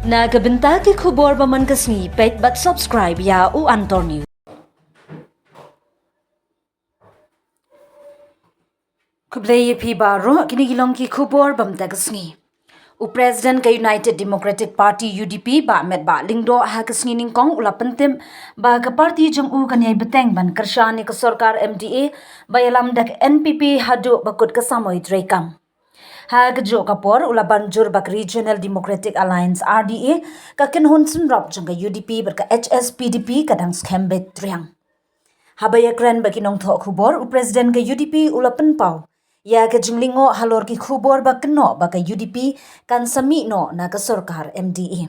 Nagabenta ki khubor baman kasni pet but subscribe ya u Antor News. Kublay pi baro kini gilong ki khubor bamta kasni. U President ka United Democratic Party UDP ba met ba lingdo ha kasni ningkong ula pentim ba ka party jong u kanyai beteng ban kershani ka sarkar MDA ba yalam dak NPP hadu bakut ka samoy drekam. Hag jo kapor ula banjur bak Regional Democratic Alliance RDA ka kinhun sunrap jong ka UDP ber ka HSPDP kadang skembet triang. Habaya kran baki nong tho khubor u President ka UDP ula penpau. Ya ka jinglingo halor ki khubor ba keno ba ka UDP kan sami no na ka sarkar MDA.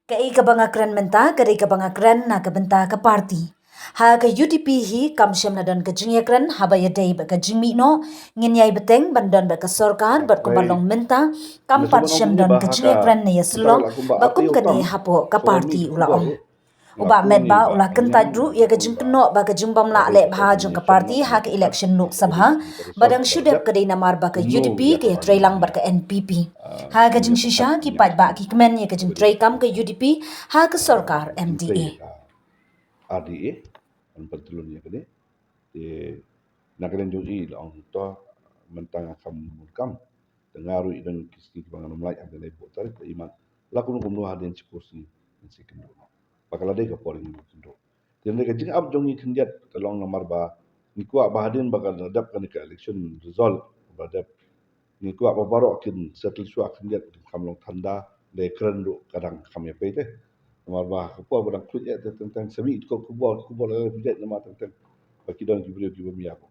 Ka ka banga kran menta ka ka banga kran na ka benta ka party. Ha ka UDP hi kam syam na don ka jingya kran habaya day ba ka jingmi no nginyai beteng bandon ba ka sarkar bat ko balong menta kam pat syam don ka jingya kran na yaslong ba kum ka ni hapo ka party ula ong. Uba med ba ula kentaj ru ya gajing keno ba gajing bam la le bha jong ka party ha ka election lok sabha badang shudep ka dei namar ba ka UDP ka trailang bar ka NPP ha gajing shisha ki pat ba ki kmen ya gajing trai kam ka UDP ha ka sarkar MDA RDA an patulun ya kene te nagalen jong I long to mentang akam mulkam tengaru idang kiski bangan mulai ada le botar ke iman lakun kumno haden kursi sikendo bakal ada ke poling kendo tende ke jing ab jong I kendiat kalong nomor ba ni kuat bahadin bakal hadap kan ke election result badap ni kuat babaro kin settle suak kendiat kamlong tanda le krendu kadang kami pe te nomor ba ko badang kut ya tentang semi ko kubol le bijak nama tentang baki don kibrio kibmi aku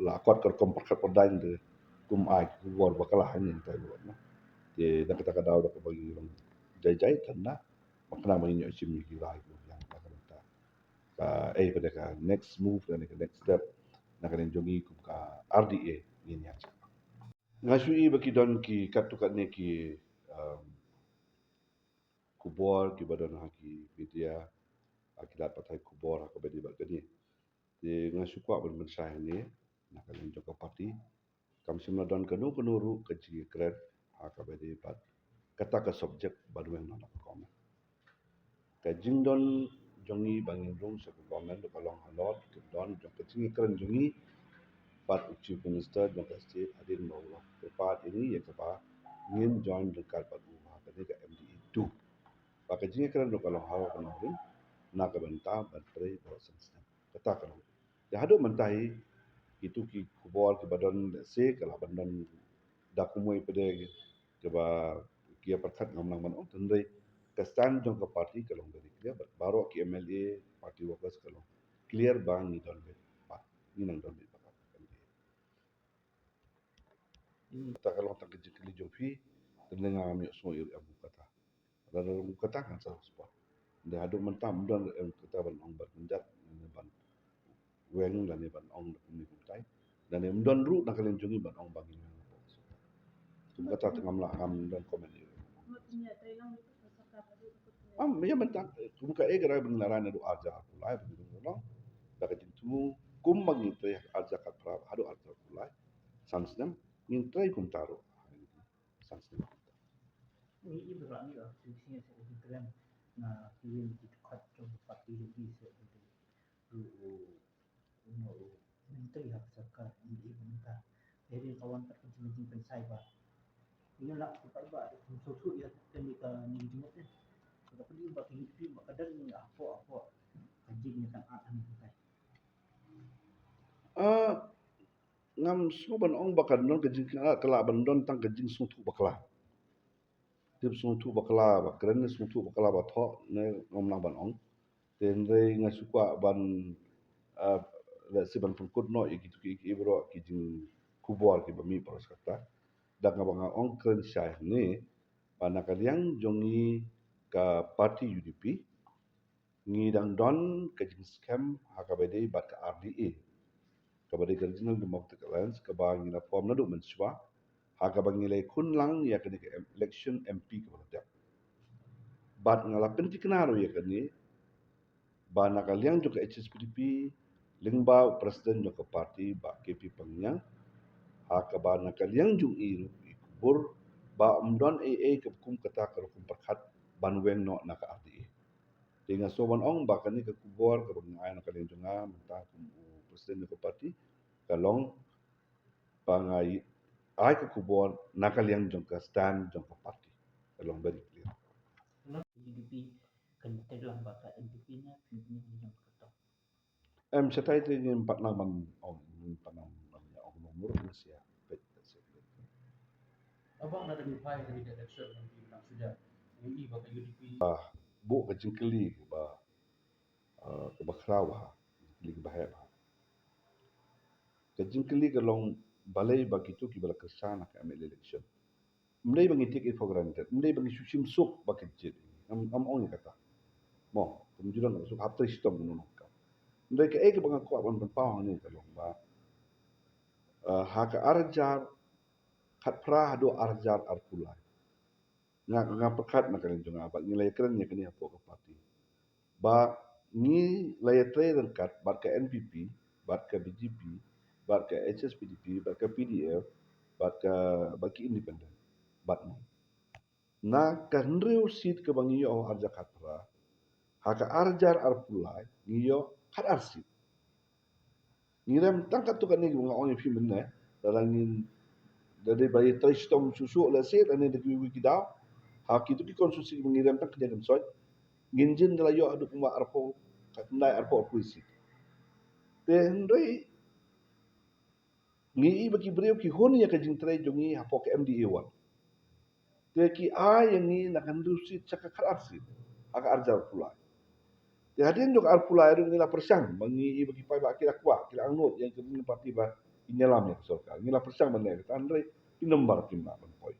la kot kor kompak perdain de kum ai kubol bakalah hanya tai buat na je dak kata daw dak bagi long jai tanna makna mai nyo sim ki rai ko yang kata pada ka next move dan ka next step nak kena jongi kum ka RDA ni nya ngasui baki don ki katukat ne ki kubor ki badan haki media akilat patai kubor ka bedi bagani de ngasu kwa ben sah ni nak kena joko parti kam simna don kanu ru ka ji kred ha ka bedi pat kata ka subject baru yang nak komen ka jingdon jongi bangin rong sa government do kalong halot ke don jong ka jingi kren jongi pat chief minister jong ka state adin bawa ke pat ini ya ke pa ngin join dekat pat rumah ka ka MDE 2 pa ka jingi kren do kalong hawa kan rin na ka benta bantre do sensen kata kan ya hadu mentai itu ki kubor ki badan se kala badan dakumoi pede ke ba kia perkat ngamlang man on tendai kestan jong ke parti kalong dari clear baru ki MLA party workers kalong clear bang ni don be pat ni nang don be pakat kata kalong tak kejik kali jofi tendai ngami semua iri abu kata dan abu kata kan sa sport de adu mentam don kata ban ong bat menjat ban weng dan ban ong ni kutai dan don ru nak kalian jungi ban ong bagi kum kata tengam la am dan komen ni ya mentang kum ka gara benglaran adu aja kulai begitu no da ka tintu kum mangi te aja ka pra adu aja kulai sansnem ning trai kum taro sansnem ini berani lah sisinya saya keren nah kirim kita kat coba pati lebih seperti itu menteri hak zakar ini minta jadi kawan tak penting pensai bah ini nak kita bah susu ya kenika ni jumlah ni kita pergi bah ini bah kadang ni apa kajinya kan akan kita ngam su ban ong bakan non kejing kala ban don tang kejing sutu bakla tip sutu bakla ba keren sutu bakla ba tho ne ngom nang ban ong ten re ngasu kwa ban la si ban pungkut no iki ki bro ki jing kubor ki bami paras kata dak ngabang ong keren syah ni panakaliang jongi ka parti UDP ngidang don kejing scam hakabede bat ka RDA kabadi Regional Democratic Alliance kabang ina form na do menswa ha kabang nilai kun lang ya kini ke election MP kabada bat ngala penti kenaro ya kini ba nakaliang jo ka HSPDP lingba presiden jo ka parti ba KP Pangyang ha ka ba nakaliang jo i kubur ba umdon ke kum kata ke kum perkhat banweng no nak RTA. Dengan soban ong ba kani ke kubor ke bangai nak kali jonga mentah kum presiden ke parti kalong pangai ai ke kubor nak kalian jongka stand jongka parti. Kalong very clear. UDP kan dalam baka NPP nya pimpinnya yang kata. Setai tu ingin empat naman ong panam ong nomor Malaysia. Abang ada upaya dari election nanti nak sudah UI baka UDP Bu ke jengkeli ke ba ke bakrawa jengkeli ke bahaya. Ke jengkeli ke long balai bagi tu ki bala kesana ke ambil election. Mulai bagi take it for granted. Mulai bagi susim sok bagi jet. Am ong kata. Mo, kemudian nak sok after system menunuk. Mulai ke bang aku awan berpau ni ke long ba. Hak arjar kat prah do arjar arpulai. Ngak pekat nak kalian jonga ba nilai keren nya kini apa ke parti. Ba ni laya tre rengkat bat ke NPP, bat ke BGP, bat ke HSPDP, bat ke PDF, bat ke bagi independen. Bat ni. Na kanriu seat ke bangi yo arja katra. Haka arjar arpulai ngiyo kat arsit. Ngiram tangkat tu kan ni bunga orang fi menna dalam ni dari bayi tristom susu la set ane de wiki daw. Haki tu ki konsusi mengiram tak kerja soy. Ginjin dala yo adu kuma arpo kat nai arpo puisi. Tenrei ngi bagi beliau ki hon ya kajing trai jongi hapo ke MDA wan. Te ki ai yang ni nak kandusi cakak arsit. Haka arjar arpulai. Jadi untuk arpulai itu nila persang bangi bagi pai ba kira kuat kira angut yang kedua parti ba inyalam ya sorka nila persang mana kita andre inombar timna ban poi.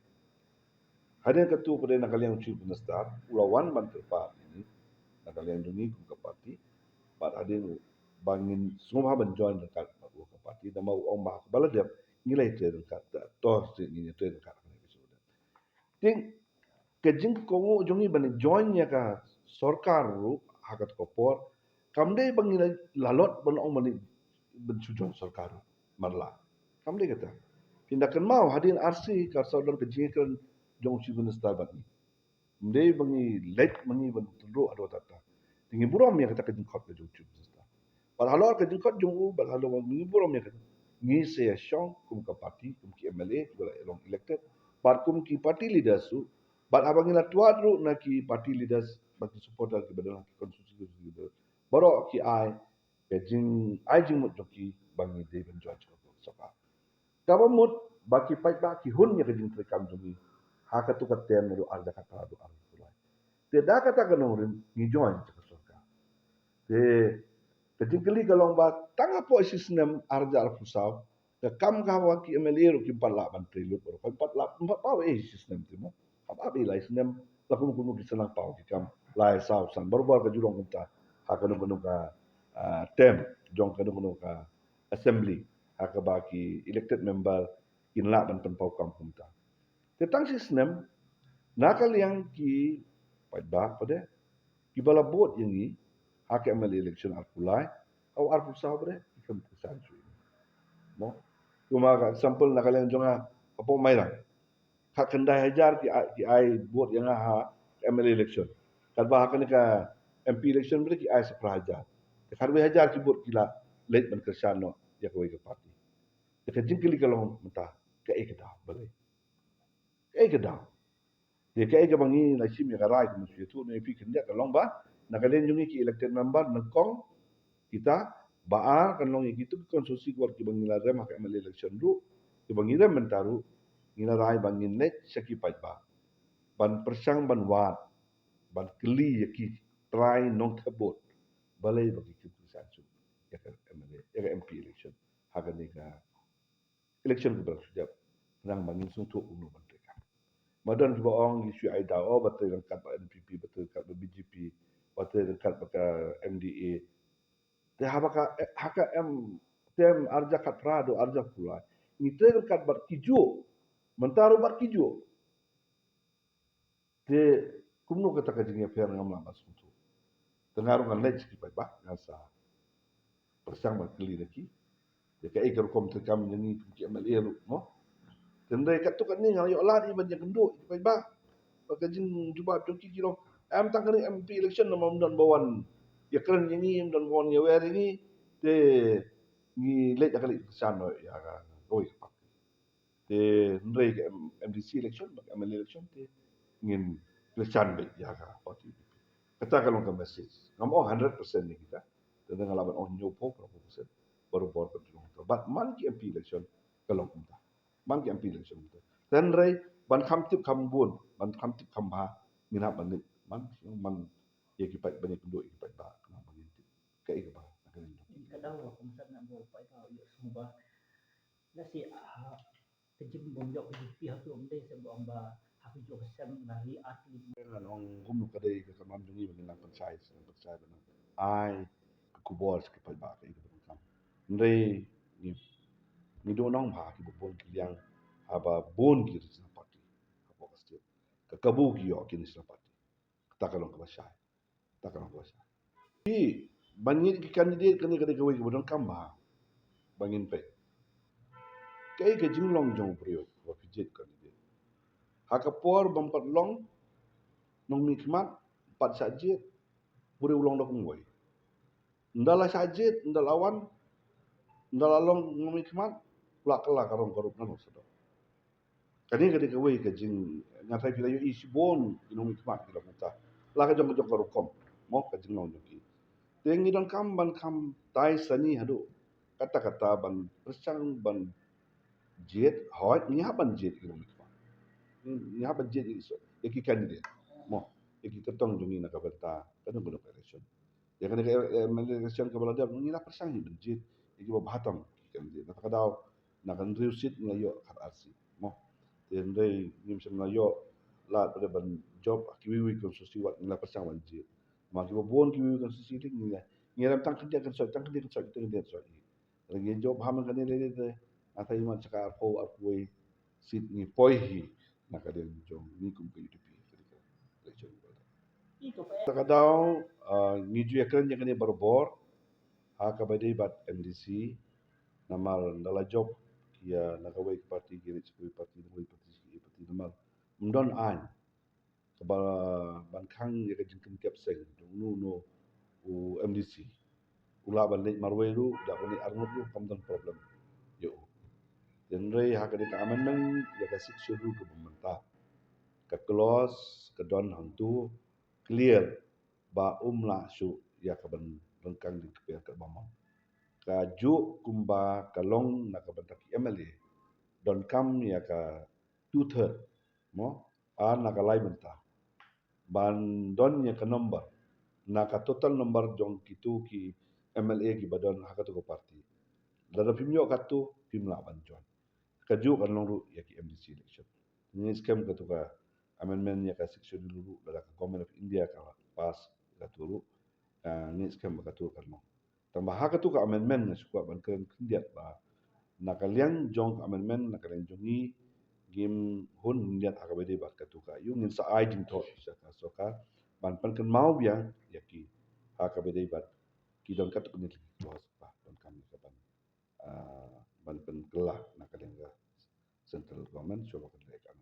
Hadian ketu pada nak kalian chief minister ulawan ban terpat ini nak kalian dungi ke parti bat hadian bangin semua ban join dekat ke parti dan mau ong ba bala dia nilai tu dekat tos ini tu dekat ting kejing kongo jongi ban join ya ka sorkar ru hakat kopor kamde bangin lalot ban ong mani bensujon sorkar marla kamde kata tindakan mau hadin RC ka saudara kejingkan jong si minister bat ni mde bangi let mangi ban tulu ado tata tingi buram ya kata kejing kot jong si minister bal halor kejing kot jong u bal halor mangi buram ya kata ngi se syong kum ka parti kum ki MLA bala elong elected bar kum ki party leaders su bat abang ila tuat ru na ki party leaders bagi supporter ki badal ki konstitusi ki baro ki ai jing mut joki bangi de ben judge ko soka kaba mut baki pai ba ki hun nya kejing trekam jogi ha ka tu ka tem ru arda ka ta ru ar tulai te da ka ta ganorin ni join ka soka te kejing keli kalong ba tanga po sistem arda ar pusau ke kam ka wa ki MLA ru ki pala ban trilut ru kan patla pa sistem timo apa lai sistem la kun ki senang pau ki kam lai sau san baru ka jurong kunta ha ka nu ka tem jong ka nu ka assembly ha ka ba ki elected member in la ban pen pau kam kunta tentang sistem nakal yang ki pai ba pada ki bala bot yang ni ha ka MLA election ar pulai au ar pusau pada ikam pusan su mo cuma ka sampel nakal yang jonga apa mai lah hak kendai hajar ki ai bot yang ha MLA election kad ba kan ka MP election ber ki ai sepra hajar kad we hajar ki bot kila late ban kersan no ya ko ke parti ke jingkili kalau mentah ke ke dah balai ke dah dia ke bangi na sim ya rai ku musu tu ne pi kendia ka long ba na kalen jungi ki elected member na kong kita baar kan long gitu konstitusi kuat ki bangi la rem hak MLA election ru ki bangi rem mentaru ngila rai bangin net saki pai ba ban persang ban wat ban keli ya ki try non kabot balai bagi ki sansu ya ka MLA ya ka MP election hak ni ka election ke bersujab nang bangin sung tu unu ban Madan cuba orang isu ai dah oh betul dekat NPP betul dekat BGP betul dekat MDA teh haka tem arja kat prado arja pula ni teh dekat bar kijo mentaru bar kijo te kumno kata kajingnya per ngam lama suntu tengaru kan lej ki ba ngasa persang bar keli lagi dia kai ker kom terkam ni ki MLA lu mo Tendai kat tu kan ni ngal yo la di ban yang kenduk pai ba. Pagajin juba tu ki kilo. Am tang kan MP election no mam don bawan. Ya keren ini don bawan ya wer ini te ni le jakali san no ya ga. Oi. Te ndai ke MDC election bak MLA election te ngin lesan be ya ga parti. Kata kalau ke message. Ngam 100% ni kita. Tentang ngalaban nyopo berapa persen baru baru pendulum. But man ki MP election kalau kita. Man ki MP election kita. Dan rai ban kam tip kam bun, ban kam tip kam ba ngina ban ni man ye ki pai banyak penduduk ki pai ba kena ban ni tip. Kai ke ba. Kadang aku masa nak bawa pai kau ya semua nasi kejim bonjok di pihak tu amde sebab amba aku juga sem lari atli Dengan orang gum kadai ke kamam jungi ban percaya ban. Ai ku bor ki pai ba kai ke ban. Ndai ni do nong ba ki bon ki liang aba bon ki ri parti. Apa pasti. Ke kabu ki yo ki ni parti. Tak kalau ke basai. Tak kalau ke basai. Di bangin ki kandidat kani kadai ke wei ke bon kamba. Bangin pe. Kai ke jinglong jong priyo wa pijet kandidat. Hakapor bampat long nong mikmat pat sajet buri ulong dok ngoi. Ndala sajet ndalawan ndalalong nong mikmat la kala karong korup nang sedok. Kani kadai ke wei ke jing ngatai pila yo isi bon nong mikmat kila muta. La ka jong korup kom. Mo ke jinglong jong ki. Tengi don kam ban kam tai sani hadu. Kata-kata ban resang ban jet hot ni haban jet ki mikmat. Ni haban jet ki kandidat. Mo ki ketong jungi nak benta kan guna election. Ya kan election ke balada ni la persang ni benjit ki bahatam kan dia nak kadau nak kan riusit ngayo kat arsi. Mo tendai ni macam ngayo la pada ban job kiwi konstitusi wat ni la persang benjit. Ma ki bon kiwi konstitusi ni ni ram tang kerja kan so tang kerja so lagi job ham kan ni le atai ma cakap aku sit ni poi hi nak ada jom ni kum ke UDP election ito pa takadaw ngiju yakran yang kani berbor ha kabadi bat MDC namal dala job kia nakawai parti kiri sepui parti nakawai parti namal mdon an kabal bankang ya kajingkan kapseng nu no u MDC ula balik marwai lu dak balik arngut lu kamdan problem yo Jenre ha kadi ka amendment ya kasik syuru ke pemerintah ke close ke don hantu clear ba la su ya ka ban rengkang di kepia ke mamam ka ju kumba kalong na ka bantaki MLA don kam ya ka two third mo na ka lai benta ban don ya ka number na ka total number jong kitu ki MLA ki badon ha ka to parti dada pimyo ka tu pimla ban jon kaju kan long ru ya ki MDC election ni scam ka tu ka amendment ya ka section dulu dalam government of India ka pas ka turu ni scam ka tu kan long tambah ha ka tu ka amendment na suka ban keren kindiat ba nakaliang jong amendment nakaliang jongi gim hun hindiat ha ka bede ba ka tu ka yung in sa ai jing thot sa ka so ka ban pan kan mau biang ya ki ha ka bede ba ki don ka tu ni close ba don kan ka ban ban pen kelah nakaliang central government so ba kan